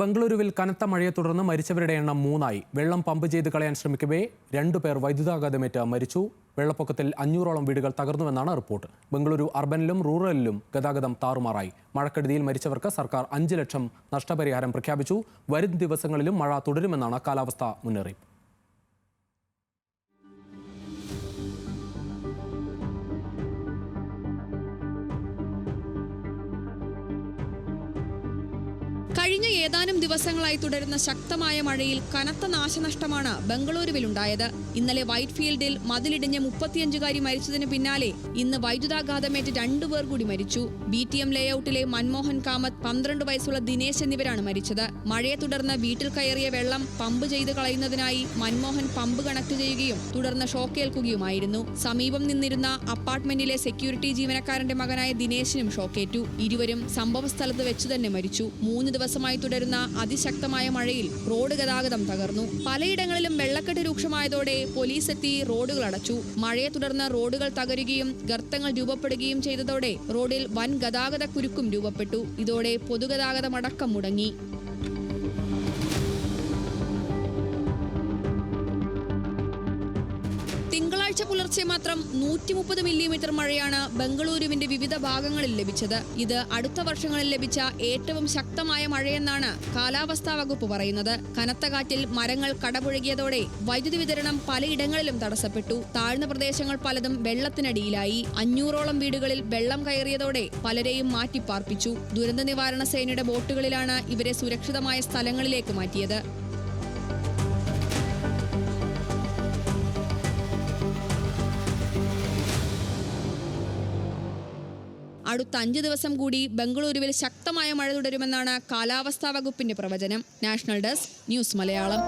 ബംഗളൂരുവിൽ കനത്ത മഴയെ തുടർന്ന് മരിച്ചവരുടെ എണ്ണം 3 വെള്ളം പമ്പ് ചെയ്ത് കളയാൻ ശ്രമിക്കവേ 2 പേർ വൈദ്യുതാഘാതമേറ്റ് മരിച്ചു. വെള്ളപ്പൊക്കത്തിൽ 500ഓളം വീടുകൾ തകർന്നുവെന്നാണ് റിപ്പോർട്ട്. ബംഗളൂരു അർബനിലും റൂറലിലും ഗതാഗതം താറുമാറായി. മഴക്കെടുതിയിൽ മരിച്ചവർക്ക് സർക്കാർ 5 ലക്ഷം നഷ്ടപരിഹാരം പ്രഖ്യാപിച്ചു. വരും ദിവസങ്ങളിലും മഴ തുടരുമെന്നാണ് കാലാവസ്ഥാ മുന്നറിയിപ്പ്. കഴിഞ്ഞ ഏതാനും ദിവസങ്ങളായി തുടരുന്ന ശക്തമായ മഴയിൽ കനത്ത നാശനഷ്ടമാണ് ബംഗളൂരുവിലുണ്ടായത്. ഇന്നലെ വൈറ്റ് ഫീൽഡിൽ മതിലിടിഞ്ഞ് 35കാരി മരിച്ചതിന് പിന്നാലെ ഇന്ന് വൈദ്യുതാഘാതമേറ്റ് 2 പേർ കൂടി മരിച്ചു. BTM ലേഔട്ടിലെ മൻമോഹൻ കാമത്ത്, 12 വയസ്സുള്ള ദിനേശ് എന്നിവരാണ് മരിച്ചത്. മഴയെ തുടർന്ന് വീട്ടിൽ കയറിയ വെള്ളം പമ്പ് ചെയ്ത് കളയുന്നതിനായി മൻമോഹൻ പമ്പ് കണക്ട് ചെയ്യുകയും തുടർന്ന് ഷോക്കേൽക്കുകയുമായിരുന്നു. സമീപം നിന്നിരുന്ന അപ്പാർട്ട്മെന്റിലെ സെക്യൂരിറ്റി ജീവനക്കാരന്റെ മകനായ ദിനേശിനും ഷോക്കേറ്റു. ഇരുവരും സംഭവസ്ഥലത്ത് വെച്ച് തന്നെ മരിച്ചു. 3 ദിവസമായി തുടരുന്ന അതിശക്തമായ മഴയിൽ റോഡ് ഗതാഗതം തകർന്നു. പലയിടങ്ങളിലും വെള്ളക്കെട്ട് രൂക്ഷമായതോടെ പോലീസ് എത്തി റോഡുകൾ അടച്ചു. മഴയെ തുടർന്ന് റോഡുകൾ തകരുകയും ഗർത്തങ്ങൾ രൂപപ്പെടുകയും ചെയ്തതോടെ റോഡിൽ വൻ ഗതാഗത കുരുക്കും രൂപപ്പെട്ടു. ഇതോടെ പൊതുഗതാഗതമടക്കം മുടങ്ങി. തിങ്കളാഴ്ച പുലർച്ചെ മാത്രം 130 മില്ലിമീറ്റർ മഴയാണ് ബംഗളൂരുവിന്റെ വിവിധ ഭാഗങ്ങളിൽ ലഭിച്ചത്. ഇത് അടുത്ത വർഷങ്ങളിൽ ലഭിച്ച ഏറ്റവും ശക്തമായ മഴയെന്നാണ് കാലാവസ്ഥാ വകുപ്പ് പറയുന്നത്. കനത്ത കാറ്റിൽ മരങ്ങൾ കടപുഴകിയതോടെ വൈദ്യുതി വിതരണം പലയിടങ്ങളിലും തടസ്സപ്പെട്ടു. താഴ്ന്ന പ്രദേശങ്ങൾ പലതും വെള്ളത്തിനടിയിലായി. 500ഓളം വീടുകളിൽ വെള്ളം കയറിയതോടെ പലരെയും മാറ്റിപ്പാർപ്പിച്ചു. ദുരന്ത നിവാരണ സേനയുടെ ബോട്ടുകളിലാണ് ഇവരെ സുരക്ഷിതമായ സ്ഥലങ്ങളിലേക്ക് മാറ്റിയത്. അടുത്ത 5 ദിവസം കൂടി ബംഗളൂരുവിൽ ശക്തമായ മഴ തുടരുമെന്നാണ് കാലാവസ്ഥാ വകുപ്പിന്റെ പ്രവചനം. National desk, news Malayalam.